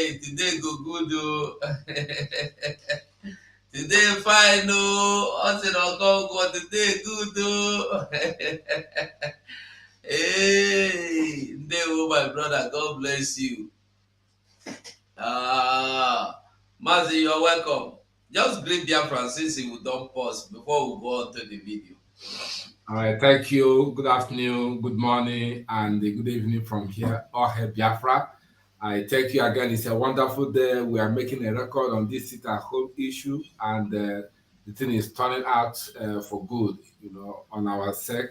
Hey, today go good though. Today fine oh. I said I'll go today good though. Hey, today oh my brother, God bless you. Mazi, you're welcome. Just greet BIAFRANS since we don't pause before we go on to the video. All right, thank you. Good afternoon, good morning, and good evening from here, Ohe Biafra. I thank you again. It's a wonderful day. We are making a record on this sit-at-home issue, and the thing is turning out for good, on our sake.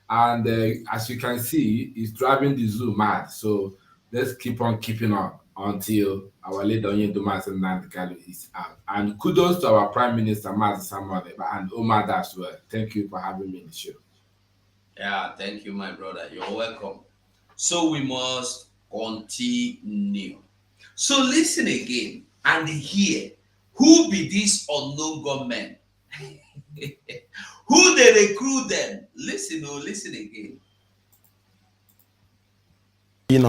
And as you can see, it's driving the zoo mad. So let's keep on keeping on until our leader Dumas and Nandikalu is out. And kudos to our Prime Minister Mazi Samade and Omar as well. Thank you for having me in the show. Yeah, thank you, my brother. You're welcome. So we must continue. So listen again and hear who be these unknown gunmen. Who they recruit them. Listen again.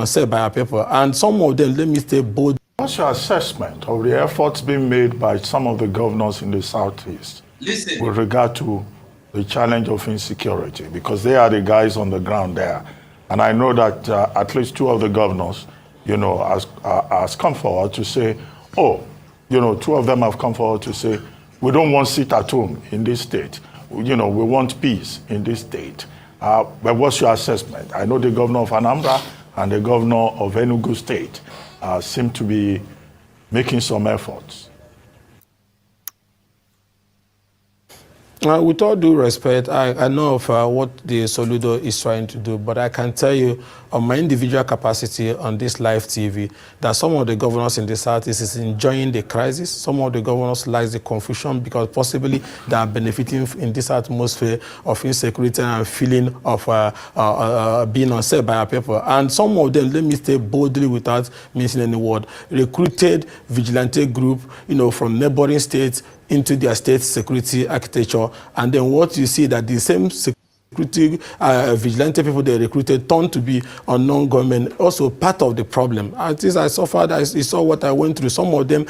Said by our people, and some of them, let me stay bold. What's your assessment of the efforts being made by some of the governors in the Southeast with regard to the challenge of insecurity? Because they are the guys on the ground there. And I know that at least two of the governors, has come forward to say, two of them have come forward to say, we don't want sit at home in this state. We want peace in this state. But what's your assessment? I know the governor of Anambra and the governor of Enugu State seem to be making some efforts. With all due respect, I know of what the Soludo is trying to do, but I can tell you on my individual capacity on this live TV that some of the governors in the Southeast is enjoying the crisis. Some of the governors like the confusion because possibly they are benefiting in this atmosphere of insecurity and feeling of being unsafe by our people. And some of them, let me say boldly without missing any word, recruited vigilante group, from neighboring states into their state security architecture, and then what you see that the same security vigilante people they recruited turned to be unknown gunmen, also part of the problem. At least I suffered, I saw what I went through. Some of them,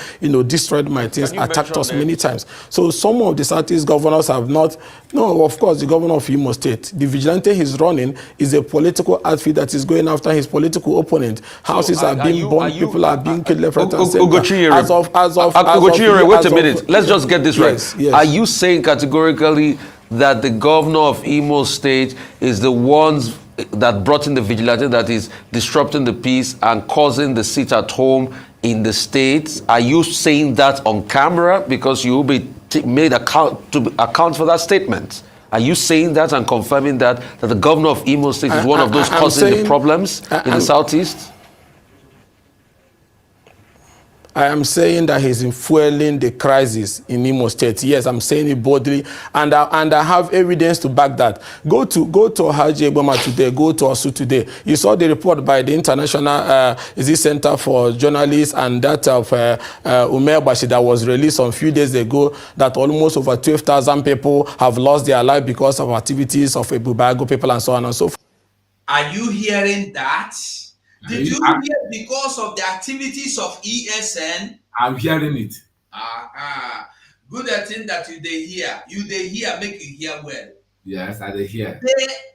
destroyed my things, attacked us many times. So some of the Southeast governors have not, no, of course, the governor of Imo State, the vigilante he's running is a political outfit that is going after his political opponent. Houses are being burned, people are being killed left, right, and center. Wait a minute. Let's just get this right. Yes. Are you saying categorically that the governor of Imo State is the ones that brought in the vigilante that is disrupting the peace and causing the sit at home in the states? Are you saying that on camera because you will be made account for that statement? Are you saying that and confirming that the governor of Imo State is one of those causing the problems in the Southeast? I am saying that he's fueling the crisis in Imo State. Yes, I'm saying it boldly, and I have evidence to back that. Go to Haji Eboma today. Go to Osu today. You saw the report by the International Center for Journalists and that of Umer Bashi that was released a few days ago. That almost over 12,000 people have lost their life because of activities of Ebubago people and so on and so forth. Are you hearing that? Did you hear because of the activities of ESN? I'm hearing it. Good thing that you they hear. You they hear, make you hear well. Yes, I hear.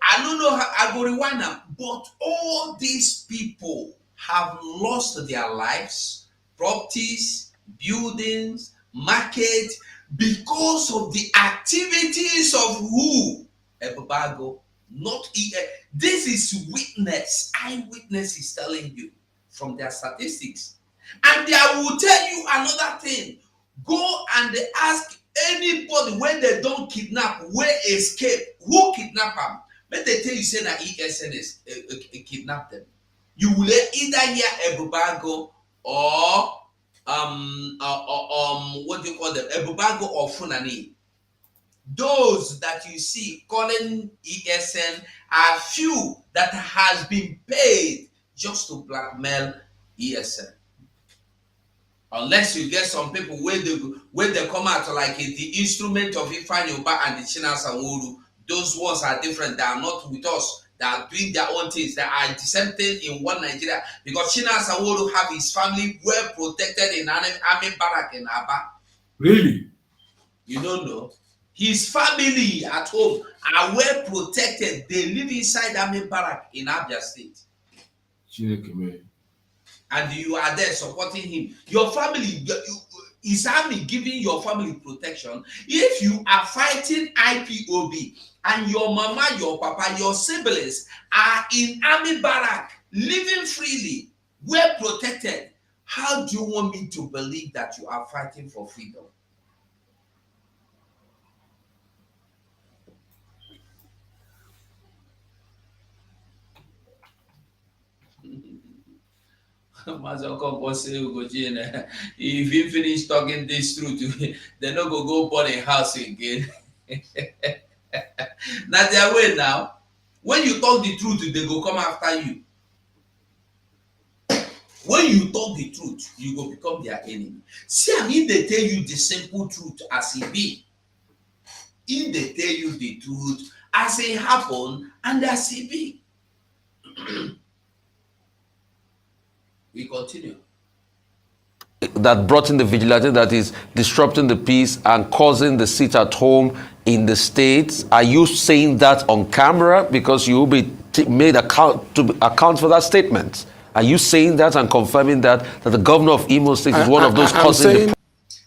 I don't know how I go rewind them, but all these people have lost their lives, properties, buildings, market, because of the activities of who? Ebubago. Not this is witness. Eyewitness is telling you from their statistics. And I will tell you another thing. Go and ask anybody when they don't kidnap, where escape, who kidnap them. When they tell you say that ESN is kidnap them, you will either hear Ebubago or what do you call them? Ebubago or Funani. Those that you see calling ESN are few that has been paid just to blackmail ESN. Unless you get some people where they come out like the instrument of Ifanyoba and the China Sanwuru, those ones are different. They are not with us. that are doing their own things, that are dissenting in one Nigeria. Because China Sawolu have his family well protected in an army barrack in Aba. Really? You don't know? His family at home are well protected. They live inside army barrack in Abia State. And you are there supporting him. Your family, is army giving your family protection? If you are fighting IPOB and your mama, your papa, your siblings are in army barrack, living freely, well protected, how do you want me to believe that you are fighting for freedom? If you finish talking this truth, they're not gonna go burn a house again. Now their way now. When you talk the truth, they go come after you. When you talk the truth, you go become their enemy. See, I mean, they tell you the simple truth as it be. If they tell you the truth as it happen and as it be. We continue. That brought in the vigilante that is disrupting the peace and causing the sit at home in the States. Are you saying that on camera? Because you will be made account for that statement. Are you saying that and confirming that the governor of Imo State is one of those causing the...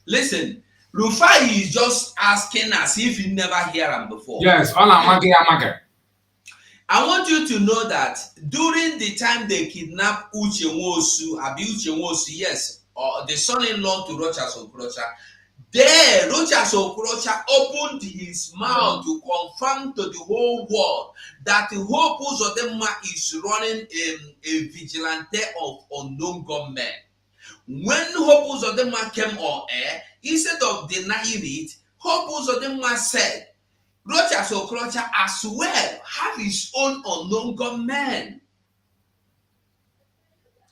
Listen, Rufai is just asking as if you never hear him before. Yes, I want you to know that during the time they kidnapped Uche Nwosu, yes, or the son-in-law to Rochas Okorocha, there Rochas Okorocha opened his mouth to confirm to the whole world that the whole Uzodinma is running a vigilante of unknown gunmen. When Hope Uzodinma came on air, instead of denying it, Hope Uzodinma said, Rochas Okorocha as well have his own unknown gunmen.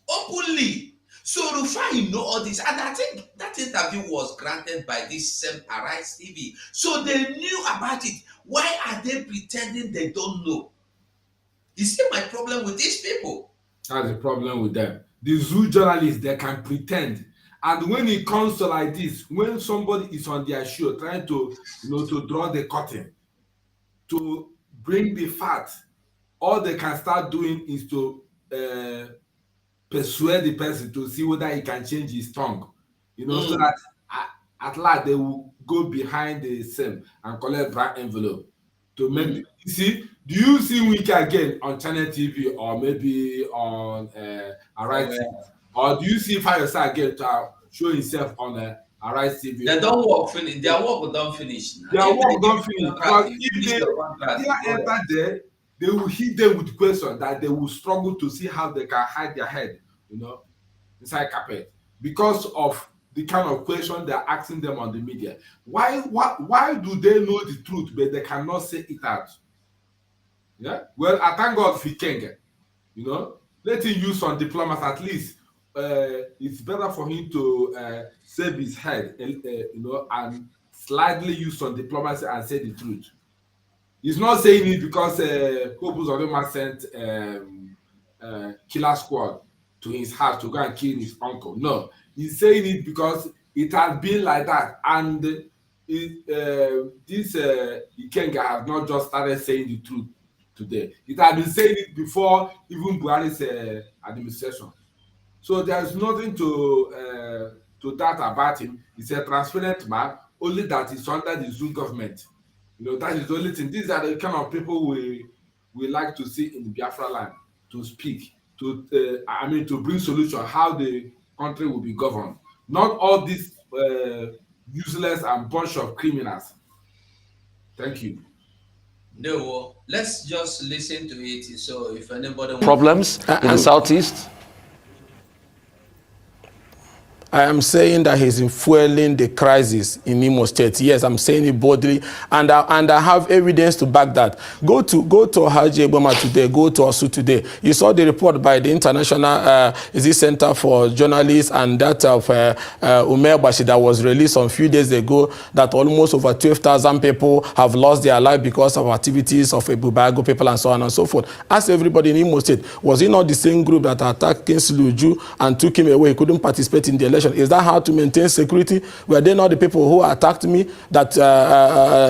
Openly. So Rufai know all this. And I think that interview was granted by this same Arise TV. So they knew about it. Why are they pretending they don't know? You see my problem with these people? That's the problem with them. The zoo journalists, they can pretend. And when it comes to like this, when somebody is on their show trying to, to draw the curtain, to bring the fact, all they can start doing is to persuade the person to see whether he can change his tongue, so that at last they will go behind the same and collect black envelope to make. You see, do you see Wiki again on Channel TV or maybe on Arise TV? Or do you see Fireside again to show himself on Arise TV? They don't work finish. Their work don't finish. Their work don't finish. Because if they enter there, they will hit them with questions that they will struggle to see how they can hide their head, inside carpet, because of the kind of question they're asking them on the media. Why do they know the truth but they cannot say it out? Yeah. Well, I thank God for Kenge. Let him use some diplomas at least. It's better for him to save his head, and slightly use some diplomacy and say the truth. He's not saying it because Hope Uzodinma sent killer squad to his house to go and kill his uncle. No, he's saying it because it has been like that, and this Ikenga has not just started saying the truth today. It has been saying it before even Buhari's administration. So there's nothing to doubt about him. He's a transparent man, only that he's under the Zoom government. That is the only thing. These are the kind of people we like to see in Biafraland, to speak, to bring solution how the country will be governed. Not all these useless and bunch of criminals. Thank you. No, let's just listen to it. So if anybody problems in the southeast. I am saying that he's fueling the crisis in Imo State. Yes, I'm saying it boldly, and I have evidence to back that. Go to Haji Eboma today, go to Osu today. You saw the report by the International Center for Journalists and that of Umer Bashi that was released a few days ago, that almost over 12,000 people have lost their life because of activities of Ebubago people and so on and so forth. Ask everybody in Imo State, was it not the same group that attacked Kingsley Uju and took him away? He couldn't participate in the election. Is that how to maintain security? Were they not the people who attacked me, that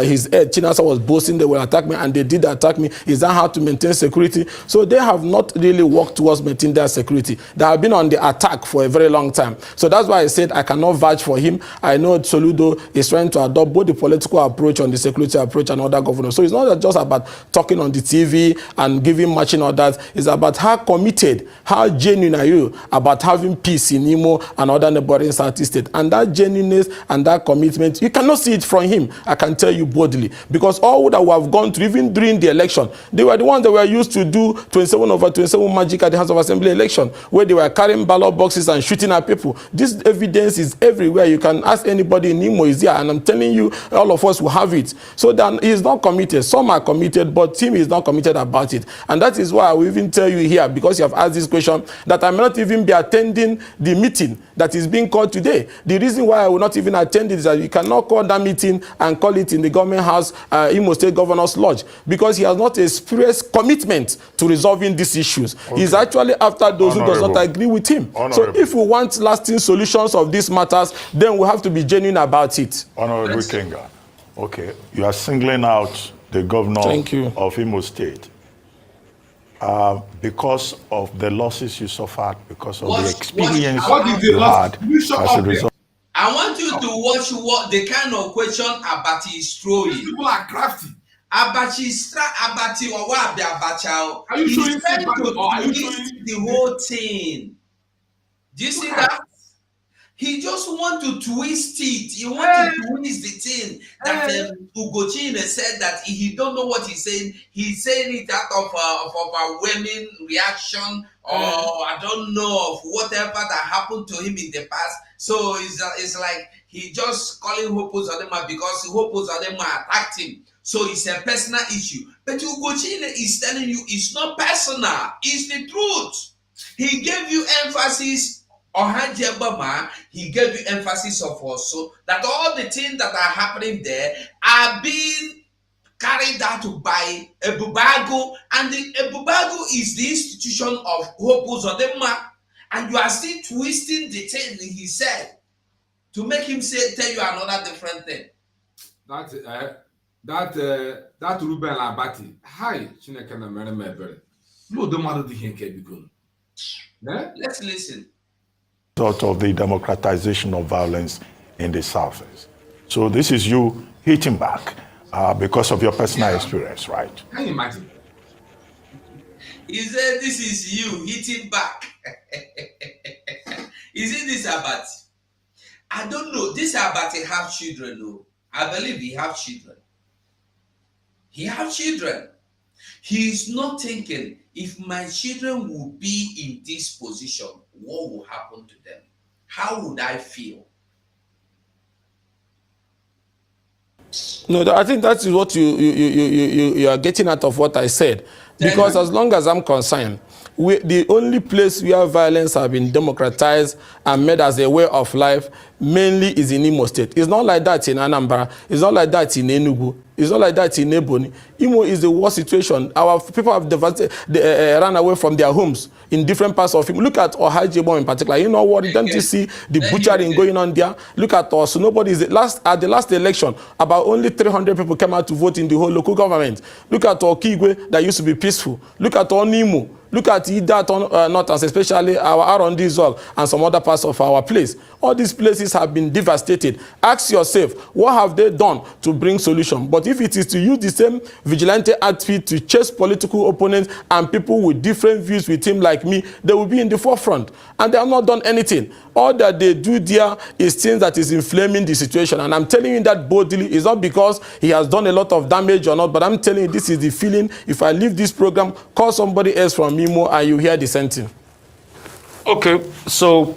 his head, Chinasa, was boasting they will attack me, and they did attack me? Is that how to maintain security? So they have not really worked towards maintaining their security. They have been on the attack for a very long time. So that's why I said I cannot vouch for him. I know Soludo is trying to adopt both the political approach and the security approach and other governors. So it's not just about talking on the TV and giving marching orders. It's about how committed, how genuine are you about having peace in Imo and other neighboring Southeast State. And that genuineness and that commitment, you cannot see it from him, I can tell you boldly. Because all that we have gone through, even during the election, they were the ones that were used to do 27/27 magic at the House of Assembly election, where they were carrying ballot boxes and shooting at people. This evidence is everywhere. You can ask anybody in Imo is there, and I'm telling you, all of us will have it. So then he's not committed. Some are committed, but Tim is not committed about it. And that is why I will even tell you here, because you have asked this question, that I may not even be attending the meeting that is being called today. The reason why I will not even attend it is that you cannot call that meeting and call it in the government house, Imo State Governor's Lodge, because he has not expressed commitment to resolving these issues. Okay. He's actually after those who does not agree with him. So if we want lasting solutions of these matters, then we have to be genuine about it. Honorable Kenga, okay, you are singling out the governor of Imo State because of the losses you suffered, because of the experience you had as a result. I want you to watch what the kind of question Abati is throwing. These people are crafty. Abati or what Abacha? Are you showing the whole thing? Do you see that? He just want to twist it. He want to twist the thing that Ugochine said that he don't know what he's saying. He's saying it out of a women reaction, or I don't know, of whatever that happened to him in the past. So it's like he just calling Hopo Zadema because Hopo Zadema attacked him. So it's a personal issue. But Ugochine is telling you it's not personal. It's the truth. He gave you emphasis. He gave you emphasis of also that all the things that are happening there are being carried out by Ebubago, and the Ebubago is the institution of Hopo Zodema, and you are still twisting the thing he said to make him tell you another different thing. That Ruben Abati, hi, Chineke na mere mebere. No, the mother di henke biko. Let's listen. Sort of the democratization of violence in the Southeast. So this is you hitting back because of your personal experience, right? Can you imagine? He said this is you hitting back. Is it this Abati? I don't know. This Abati have children, though. I believe he have children. He have children. He is not thinking, if my children will be in this position, what will happen to them? How would I feel? No, I think that is what you are getting out of what I said. Because as long as I'm concerned, the only place where violence has been democratized and made as a way of life mainly is in Imo State. It's not like that in Anambra. It's not like that in Enugu. It's not like that in Ebonyi. Imo is the worst situation. Our people have run away from their homes in different parts of Imo. Look at Ohajibom in particular. You know what? Don't you see the butchering going on there? Look at us. Nobody is at the last election. About only 300 people came out to vote in the whole local government. Look at Okigwe that used to be peaceful. Look at Onimo. Look at Ida North, especially our R&D Zog and some other parts of our place. All these places have been devastated. Ask yourself, what have they done to bring solution? But if it is to use the same vigilante outfit to chase political opponents and people with different views with him like me, they will be in the forefront. And they have not done anything. All that they do there is things that is inflaming the situation. And I'm telling you that boldly. It's not because he has done a lot of damage or not, but I'm telling you this is the feeling. If I leave this program, call somebody else from Imo and you hear the same thing. Okay, so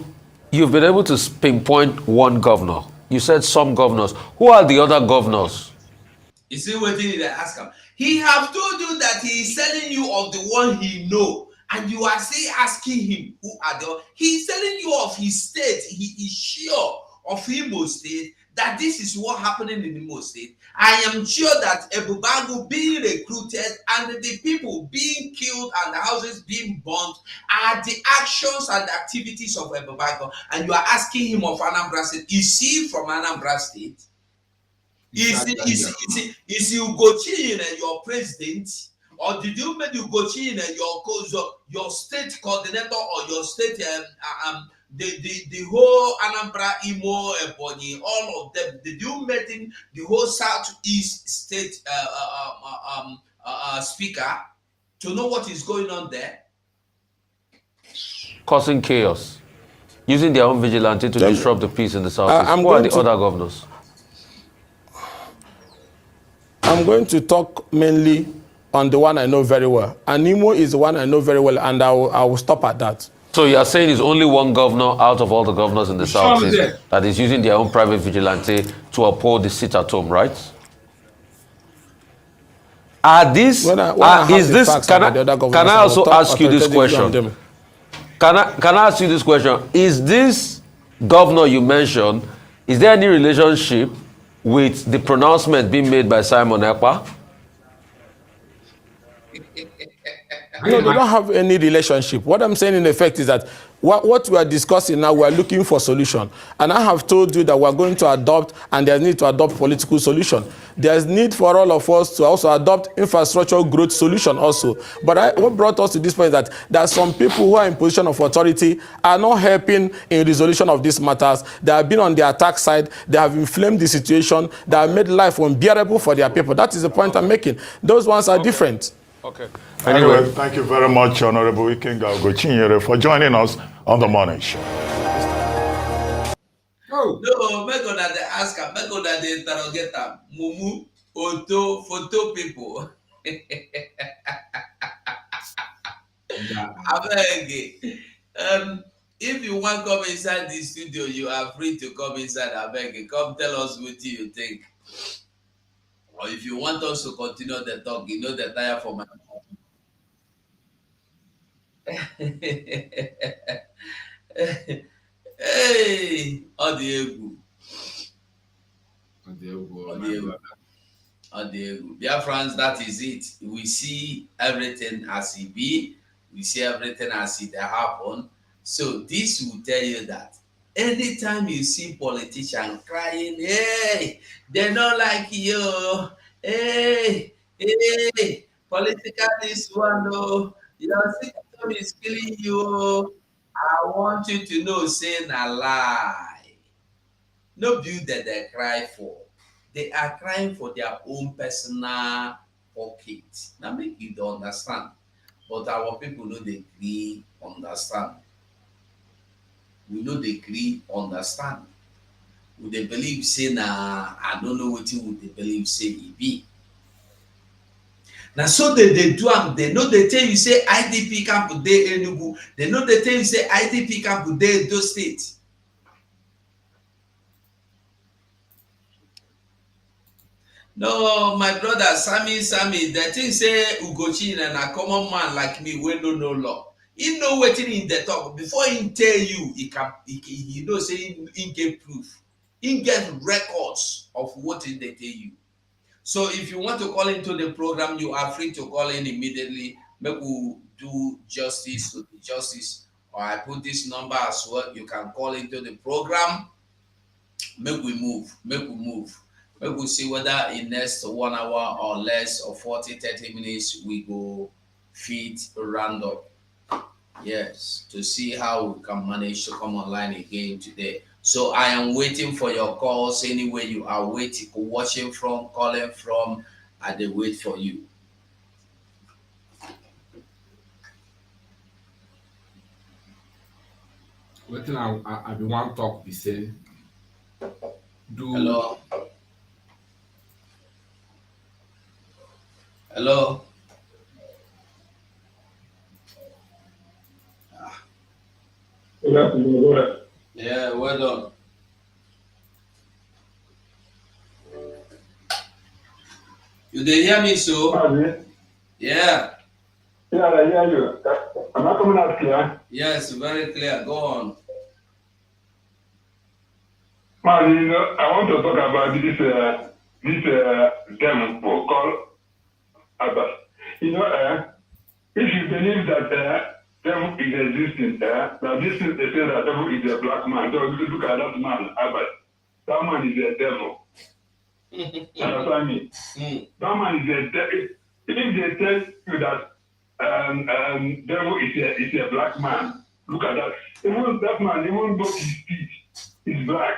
you've been able to pinpoint one governor. You said some governors. Who are the other governors? You see what they ask him? He have told you that he is telling you of the one he know, and you are still asking him who are the. He's telling you of his state. He is sure of Imo State that this is what happening in Imo State. I am sure that Ebubago being recruited and the people being killed and the houses being burnt are the actions and the activities of Ebubago. And you are asking him of Anambra State. Is he from Anambra State? Is Ugochi your president? Or did you make Ugochi your state coordinator or your state the whole Anambra, Imo, Ebonyi, all of them? Did you make in the whole Southeast state speaker to know what is going on there? Causing chaos, using their own vigilante to disrupt the peace in the Southeast. Who are the other governors? I'm going to talk mainly on the one I know very well. And Imo is the one I know very well, and I will stop at that. So you are saying it's only one governor out of all the governors in the Southeast that is using their own private vigilante to uphold the sit at home, right? Are these, can I also ask you this question? Can I ask you this question? Is this governor you mentioned, is there any relationship with the pronouncement being made by Simon Ekpa? No, they don't have any relationship. What I'm saying in effect is that what we are discussing now, we are looking for solution. And I have told you that we are going to adopt, and there's need to adopt political solution. There's need for all of us to also adopt infrastructure growth solution also. But what brought us to this point is that there are some people who are in position of authority are not helping in resolution of these matters. They have been on the attack side. They have inflamed the situation. They have made life unbearable for their people. That is the point I'm making. Those ones are different. Okay. Anyway, thank you very much, Honorable Ikenga Ugochinyere, for joining us on the morning show. Oh. No, make una dey ask am, make una dey interrogate am. Mumu, Oto, photo people. Abeg, if you want come inside the studio, you are free to come inside. Abeg, come tell us what you think. Or if you want us to continue the talk, you know the tire for my hey, Odiegu. BIAFRANS, that is it. We see everything as it be. We see everything as it happen. So this will tell you that anytime you see politicians crying, hey, they don't like you. Hey, political this one, no. Your system is killing you. I want you to know, saying a lie. No view that they cry for. They are crying for their own personal pocket. Now make you don't understand. But our people know they agree, understand. We know they agree, understand. Would they believe say nah, I don't know what you would they believe say it be. Now so they do them, they know they tell you say IDP camp dey Enugu, they know they tell you say IDP camp dey Edo State. No, my brother Sammy, the thing say Ugochi and a common man like me we don't know law. He know waiting in the talk before he tell you he know say he get proof. He get records of what they tell you. So if you want to call into the program, you are free to call in immediately. Make we do justice to the justice. Or I put this number as well. You can call into the program. Make we move. Make we see whether in next 1 hour or less or 40-30 minutes we go feed round up. Yes, to see how we can manage to come online again today. So I am waiting for your calls. Anywhere you are waiting, watching from, calling from, I will wait for you. Waiting, I be one talk. Be say, Hello. Hello. Good afternoon. Go ahead. Yeah, well done. You did hear me, so? Yeah. Yeah, I hear you. Am I coming out clear? Yes, very clear. Go on. Man, you know, I want to talk about this demon called Abbas. You know, if you believe that devil is existing, now this is they say that devil is a black man. So if you look at that man, Abbas, that man is a devil. Understand me? That man is a devil. If they tell you that devil is a black man, look at that. Even that man, even though his teeth is black,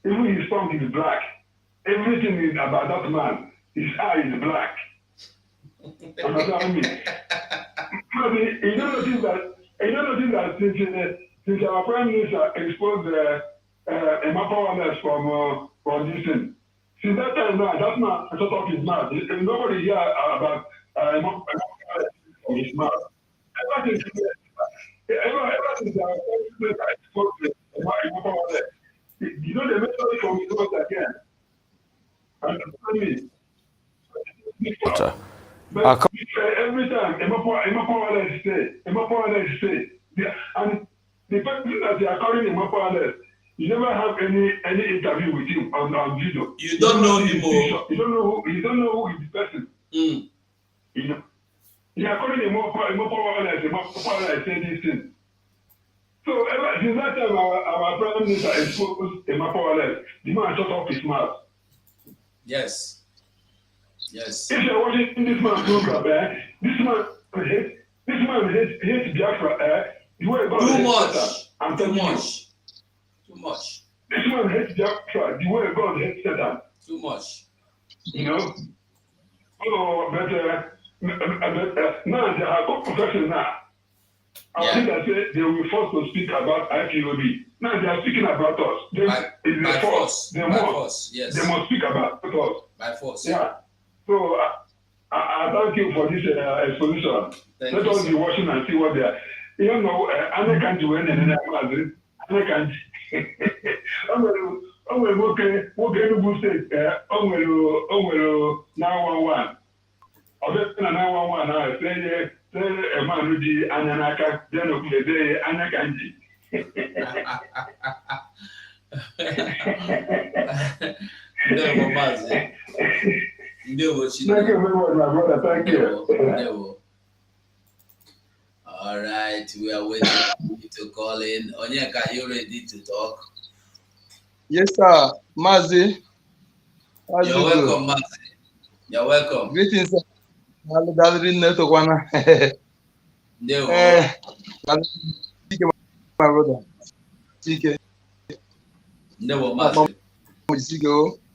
even his tongue is black, everything is about that man. His eye is black. Understand me? You don't notice that since our prime minister exposed Emma from this thing, since that time now, that man shut up his mouth. Nobody hear about Emma from his mouth. Ever since our prime minister exposed Emma, you know they make it from his mouth again. Understand me? But every time, Emma say, and the person that they are calling Emma Powerless, you never have any interview with him on video. You don't know him more. You don't know who is the person. You know, they are calling Emma Powerless say this thing. So ever since that time, our prime minister exposed Emma Powerless, the man shut off his mouth. Yes. Yes. If you're watching this man's program, this man hates Biafra, the way God too hates much. Satan. Too much. Too much. This man hates Biafra, the way God hates Satan. Too much. You know? Oh, but now they are good professionals now. I think that they will be forced to speak about IPOB. Now they are speaking about us. By force. By force. Yes. They must speak about us. By force. Yeah. So I thank you for this exposition. Let us be watching and see what they are. You know, I can't do anything. I can't. I'm going to work in the state. I'm going to 911. I'll be 911 now. Say a man who did Ananaka, then of the day, Anakanji. Thank you very much, my brother. Thank you. All right, we are waiting for you to call in. Onyeka, are you ready to talk? Yes, sir. Mazi. You're welcome, Mazi. You're welcome. Greetings, sir. My brother.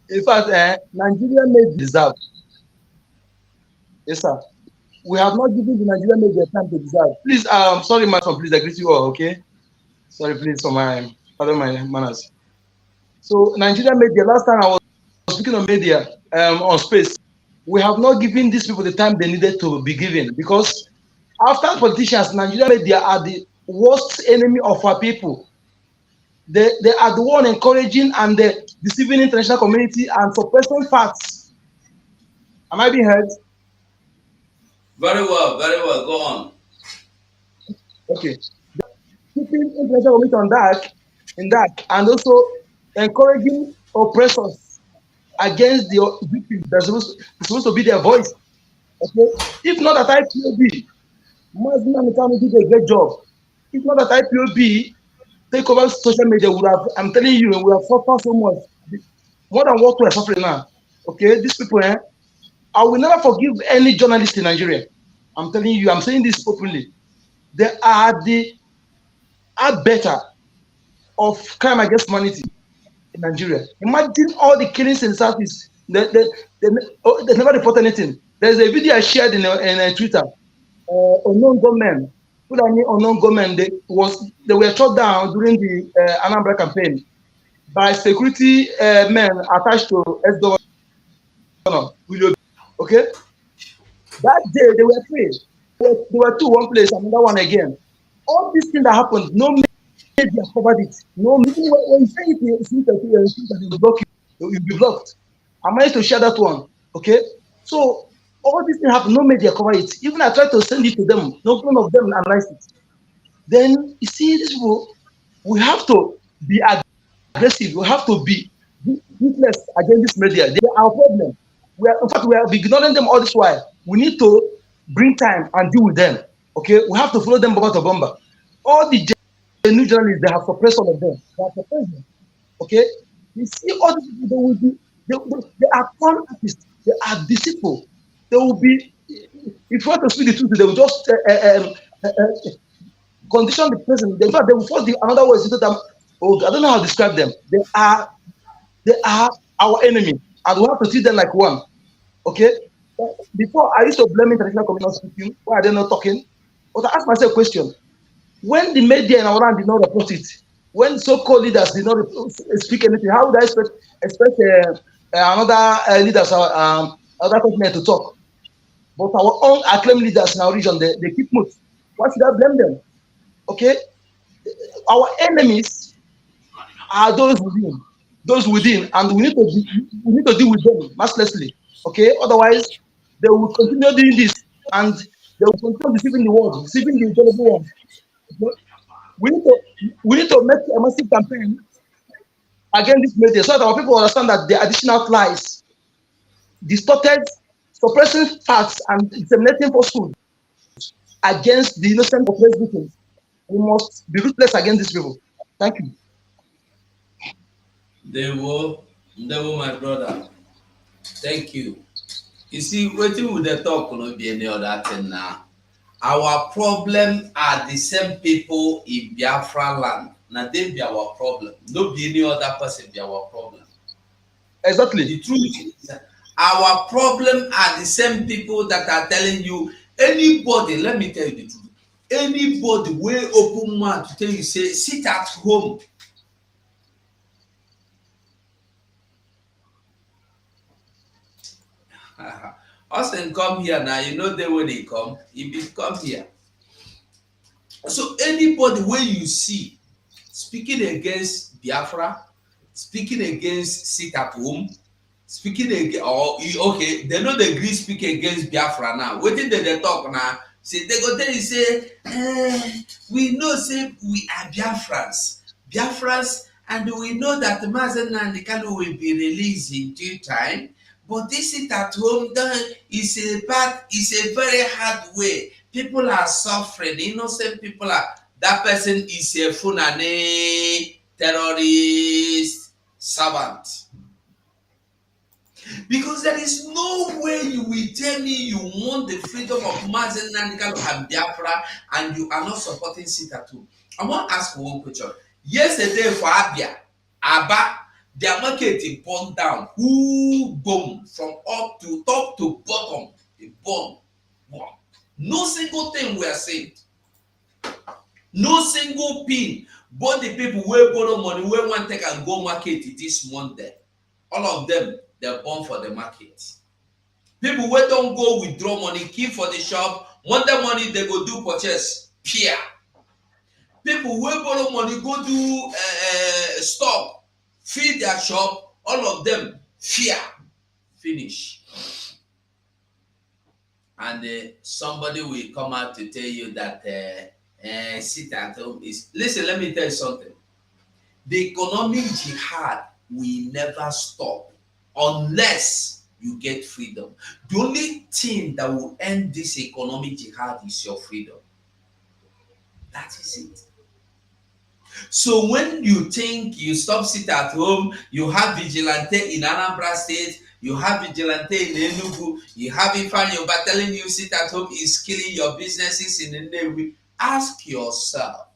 In fact, Nigeria may deserve. Yes, sir. We have not given the Nigerian media time to deserve. Please, sorry, madam, please, I greet you all, okay? Sorry, please, for my, pardon my manners. So, Nigerian media, last time I was speaking on media, on space, we have not given these people the time they needed to be given, because after politicians, Nigerian media are the worst enemy of our people. They are the one encouraging and deceiving international community and suppressing facts. Am I being heard? Very well, go on. Okay. Keeping international community in that, and also encouraging oppressors against the victims. They're supposed to be their voice. Okay. If not at IPOB, Muslim American did a great job. If not at IPOB, take over social media would have, I'm telling you, we have suffered so much. More than what we are suffering now. Okay, these people, I will never forgive any journalist in Nigeria. I'm telling you, I'm saying this openly. They are the better of crime against humanity in Nigeria. Imagine all the killings in the Southeast. They never report anything. There's a video I shared in Twitter. Unknown gunmen, unknown gunmen, they were shot down during the Anambra campaign by security men attached to ex-governor William. Okay, that day they were three. They were two, one place, another one again. All these things that happened, no media covered it. No, when you say it, they will block you. You'll be blocked. I managed to share that one. Okay, so all these things have no media cover it. Even I tried to send it to them. No one of them analyzed it. Then you see, these people, we have to be aggressive. We have to be ruthless against this media. They are our problem. In fact, we have been ignoring them all this while. We need to bring time and deal with them. Okay, we have to follow them bomber to bomber. All the new journalists, they have suppressed all of them. They have suppressed them. Okay, you see, all these people, they will be, they are con artists. They are deceitful. They will be, if you want to speak the truth, they will just condition the person. In fact, they will force another word into them. Oh, I don't know how to describe them. They are our enemy, and we have to treat them like one. Okay. Before, I used to blame international community speaking. Why are they not talking? But I asked myself a question: when the media in our land did not report it, when so-called leaders did not speak anything, how would I expect another leaders, other continent to talk? But our own acclaimed leaders in our region, they keep mute. Why should I blame them? Okay, our enemies are those within, and we need to deal with them mercilessly. Okay, otherwise they will continue doing this, and they will continue deceiving the world, deceiving the intelligent ones. Okay? We need to make a massive campaign against this media so that our people understand that the additional lies, distorted, suppressing facts, and disseminating falsehoods against the innocent oppressed victims. We must be ruthless against these people. Thank you. They will, my brother. Thank you. You see, waiting with the talk will not be any other thing now. Our problem are the same people in Biafraland. Now they be our problem. No be any other person be our problem. Exactly. The truth is, our problem are the same people that are telling you, anybody, let me tell you the truth. Anybody will open mouth to tell you, say, sit at home. Austin come here now, you know they when they come, he be come here. So anybody where you see speaking against Biafra, speaking against sit at home, speaking against, or okay, they know they agree speak against Biafra now. What did they talk now? Say they go there and say, we know say we are Biafrans, and we know that Mazen and the Kanu will be released in due time. But this sit at home is a very hard way. People are suffering. Innocent people are. That person is a Funane terrorist servant. Because there is no way you will tell me you want the freedom of Mazen Nandikalo and Biafra and you are not supporting sit at home. I want to ask for one question. Yesterday for Aba, their market is burned down. Who boom from up to top to bottom? It burned. No single thing we are saying. No single pin. Both the people who borrow money, who want to take and go market this Monday. All of them, they're born for the market. People who don't go withdraw money, keep for the shop. Monday money, they go do purchase. Peer. People who borrow money, go do stop. Feed their shop, all of them fear, finish. And somebody will come out to tell you that sit at home is. Listen, let me tell you something. The economic jihad will never stop unless you get freedom. The only thing that will end this economic jihad is your freedom. That is it. So when you think you stop sit at home, you have vigilante in Anambra State, you have vigilante in Enugu, you have Ifeanyi telling you sit at home is killing your businesses in Nnewi. Ask yourself,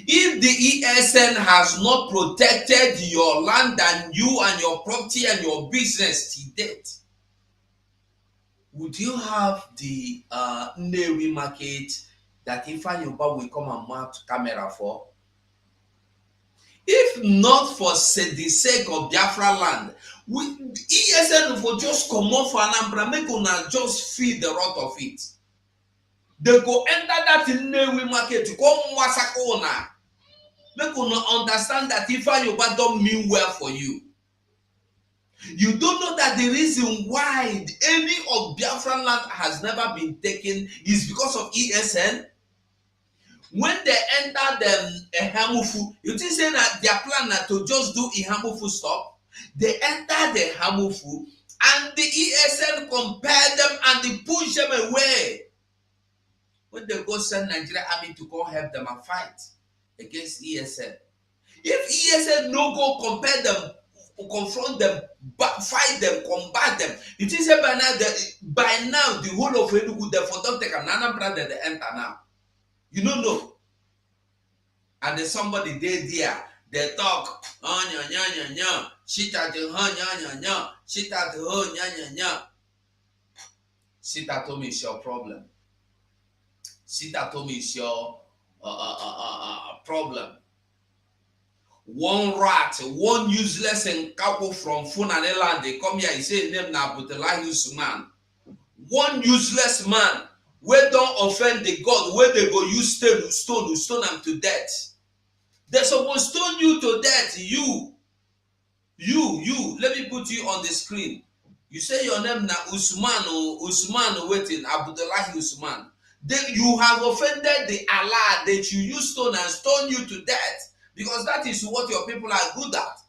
if the ESN has not protected your land and you and your property and your business to date, would you have the Nnewi market that Ifeanyi will come and mount camera for? If not for the sake of Biafraland, ESN will just come off for Anambra, make una just feel the rot of it. They go enter that Nnewi market to come massacre una. Make una understand that Ifa Yoruba don't mean well for you. You don't know that the reason why any of Biafraland has never been taken is because of ESN. When they enter the Hamufu, you think say that their plan na to just do Hamufu stop. They enter the Hamufu and the ESN compel them and they push them away. When they go send Nigeria army to go help them and fight against ESN. If ESN no go compel them, confront them, fight them, combat them, you think say by now the whole of Enugu therefore don't take an Anambra that they enter now. You don't know. And then somebody there, they talk, oh, nya, nya, nya, nya, shit at the ho, nya, nya, nya, shit at the ho, nya, nya, nya. Sit at home is your problem. Sit at home is your problem. One rat, one useless and couple from Funanela, they come here, he say name na Abdullahi Usman. One useless man, where don't offend the God, where they go use stone them to death. They're supposed to stone you to death. You. Let me put you on the screen. You say your name na Usman waiting, Abdullahi Usman. Then you have offended the Allah that you use stone and stone you to death. Because that is what your people are good at.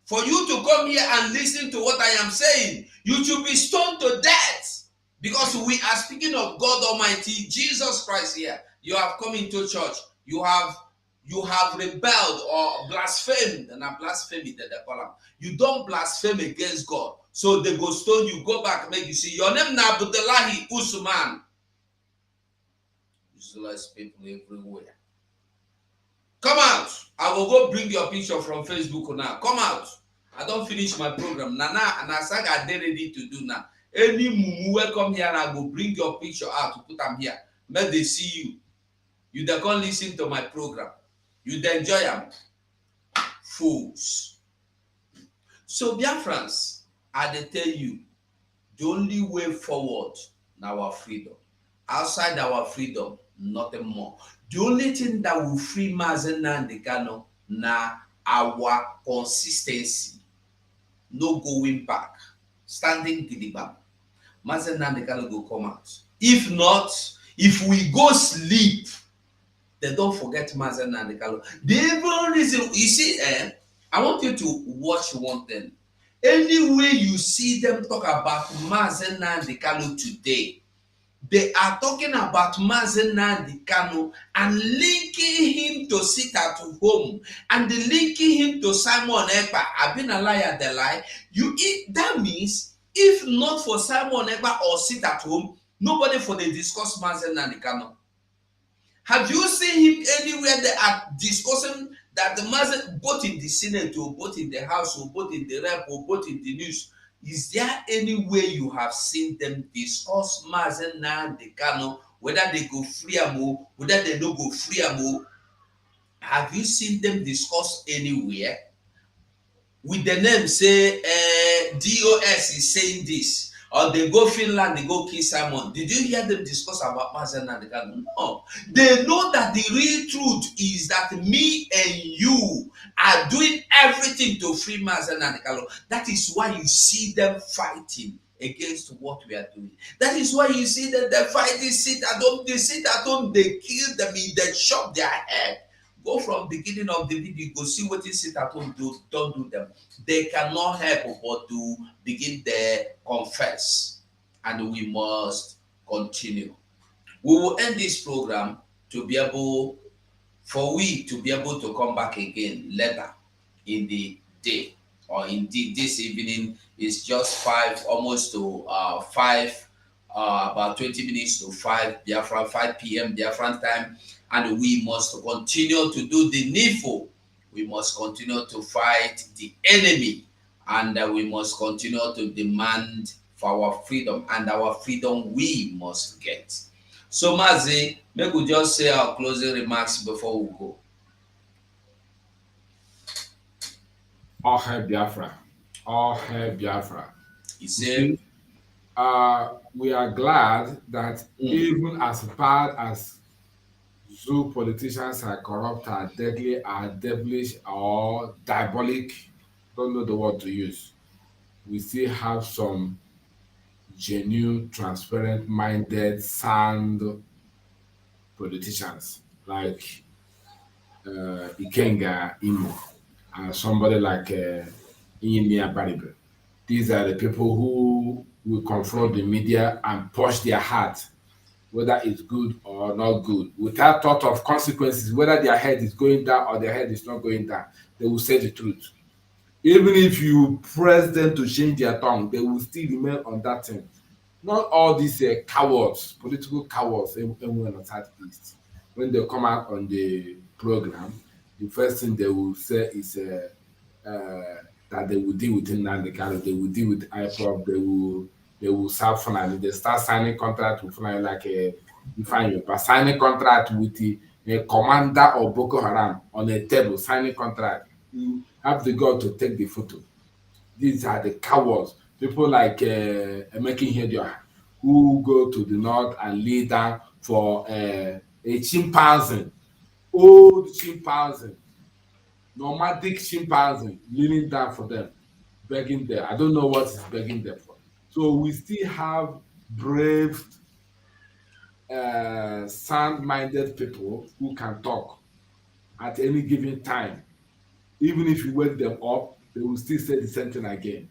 For you to come here and listen to what I am saying, you should be stoned to death. Because we are speaking of God Almighty, Jesus Christ here. You have come into church. You have rebelled or blasphemed, and not blasphemy that they call them. You don't blaspheme against God. So they go stone you, go back, make you see. Your name na Abdullahi Usman. Useless people everywhere. Come out. I will go bring your picture from Facebook now. Come out. I don't finish my program. Nana and Asaga they ready to do now. Any mumu welcome here and I will bring your picture out to put them here. May they see you. You they can't listen to my program. You they enjoy them. Fools. So Biafrans, I they tell you, the only way forward now our freedom. Outside our freedom, nothing more. The only thing that will free Mazen Nnamdi Kanu na our consistency. No going back. Standing gidigba. Mazen Nnamdi Kanu go come out. If not, if we go sleep, they don't forget Mazen Nnamdi Kanu. The even reason, you see, I want you to watch one thing. Anyway you see them talk about Mazen Nnamdi Kanu today, they are talking about Mazen Nnamdi Kanu and linking him to sit at home and linking him to Simon Ekpa. I've been a liar, the lie. That means if not for Simon Ekpa or sit at home, nobody for the discuss Mazen Nnamdi Kanu. Have you seen him anywhere they are discussing that the Mazen, both in the Senate or both in the House or both in the Rep or both in the news? Is there any way you have seen them discuss Mazen Nnamdi Kanu, whether they go free or whether they don't go free or? Have you seen them discuss anywhere? With the name say DOS is saying this, or they go Finland, they go kill Simon. Did you hear them discuss about Mazen Nnamdi Kanu? No. They know that the real truth is that me and you are doing everything to free Mazen Nnamdi Kanu. That is why you see them fighting against what we are doing. That is why you see that they fighting sit at home. They sit at home, they kill them, they chop their head. Go from beginning of the video, go see what you sit at home don't do them. They cannot help but to begin their confess. And we must continue. We will end this program to be able, for we to be able to come back again later in the day. Or indeed this evening is just 5, almost to 5, about 20 minutes to 5 p.m. Biafran time. And we must continue to do the needful. We must continue to fight the enemy. And we must continue to demand for our freedom. And our freedom we must get. So Mazi, maybe we just say our closing remarks before we go. All hail Biafra. All hail Biafra. He said, we are glad that even as bad as zoo politicians are corrupt, are deadly, are devilish, or diabolic, don't know the word to use, we still have some genuine, transparent minded, sound politicians like Ikenga Imo and somebody like Inyemia Baribe. These are the people who will confront the media and push their heart, whether it's good or not good, without thought of consequences, whether their head is going down or their head is not going down. They will say the truth. Even if you press them to change their tongue, they will still remain on that thing. Not all these cowards, political cowards, everyone on Southeast. When they come out on the program, the first thing they will say is that they will deal with Nnamdi Kanu, they will deal with IPOB, they will serve Fulani. They start signing contract with Fulani like signing contract with the commander of Boko Haram on a table, signing contract. You have the God to take the photo. These are the cowards. People like Emeka Ihedioha, who go to the north and lay down for a chimpanzee, old chimpanzee, nomadic chimpanzee, kneeling down for them, begging them. I don't know what he's begging them for. So we still have brave, sound-minded people who can talk at any given time. Even if you wake them up, they will still say the same thing again.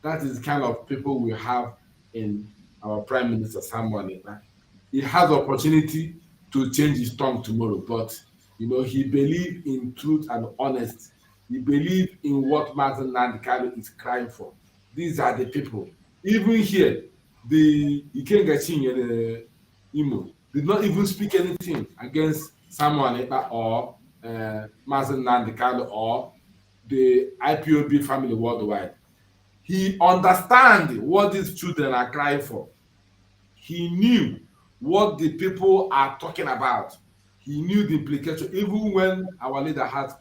That is the kind of people we have in our Prime Minister Samuel Eto'o. He has the opportunity to change his tongue tomorrow, but he believes in truth and honesty. He believes in what Mazen Nnamdi Kanu is crying for. These are the people. Even here, the Ikenga Chinyere Imo did not even speak anything against Samuel Eto'o or Mazen Nnamdi Kanu or the IPOB family worldwide. He understands what these children are crying for. He knew what the people are talking about. He knew the implication. Even when our leader had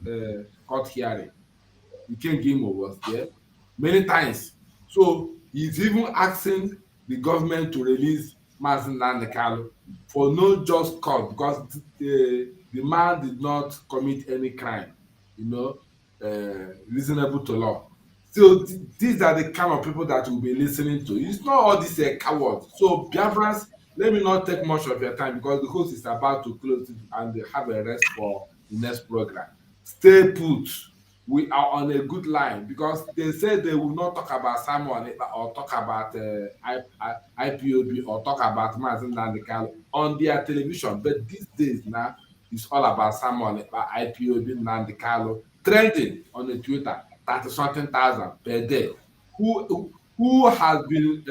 court hearing, Ikenga Imo was there many times. So he's even asking the government to release Mazen Nnamdi Kanu for no just cause, because the man did not commit any crime, reasonable to law. So these are the kind of people that we'll be listening to. It's not all these cowards. So Biafrans, let me not take much of your time because the host is about to close it and they have a rest for the next program. Stay put. We are on a good line because they said they will not talk about Samuel or talk about IPOB or talk about Mazen Nnamdi Kanu on their television. But these days now, it's all about Samuel, IPOB, Nnamdi Kanu, trending on the Twitter, 30-something thousand per day. Who has been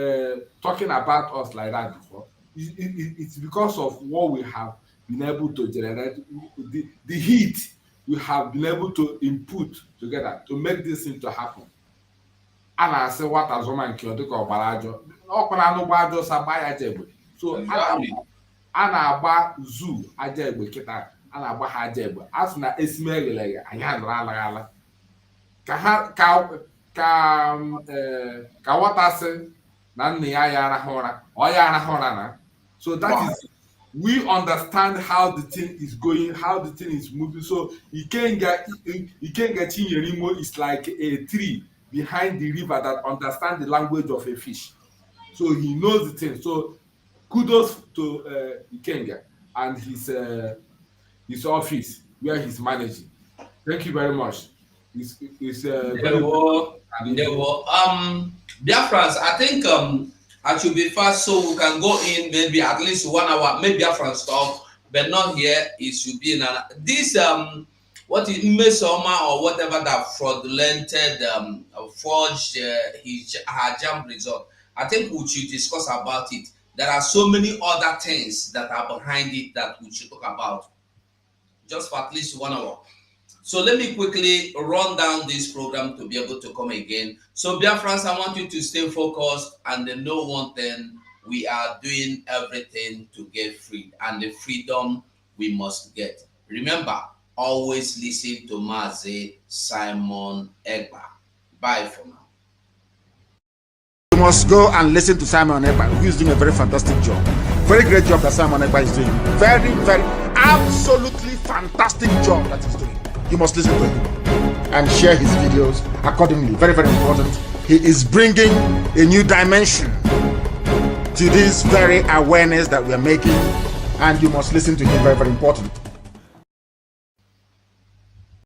talking about us like that before? It's because of what we have been able to generate, the heat we have been able to input together to make this thing to happen. A na-asị nwata zụma nke ọ dịka ọgbara ajọ ọkpara anụ gba ajọ ọsọ agba ya aja egbe. So a na-agba zoo aja egbe kịta, a na-agba ha aja egbe. A sị na esime egheleghe anyị anụrụ alaghala ka nwata sị na nna ya arahụ ụra ọ ya arahụ ụra na. So that is, we understand how the thing is going, how the thing is moving. So Ikenga Chinyere Imo is like a tree behind the river that understands the language of a fish. So he knows the thing. So kudos to Ikenga and his office where he's managing. Thank you very much. Biafrans, I think I should be fast so we can go in maybe at least 1 hour, maybe Biafrans talk, but not here. It should be in this what is Mesoma or whatever that fraudulented forged her jam result. I think we should discuss about it. There are so many other things that are behind it that we should talk about just for at least 1 hour. So let me quickly run down this program to be able to come again. So Biafrans, I want you to stay focused and then know one thing, we are doing everything to get free and the freedom we must get. Remember, always listen to Mazi Simon Egba. Bye for now. must go and listen to Simon Ekpa, who is doing a very fantastic job. Very great job that Simon Ekpa is doing. Very, very, absolutely fantastic job that he's doing. You must listen to him and share his videos accordingly. Very, very important. He is bringing a new dimension to this very awareness that we are making, and you must listen to him. Very, very important.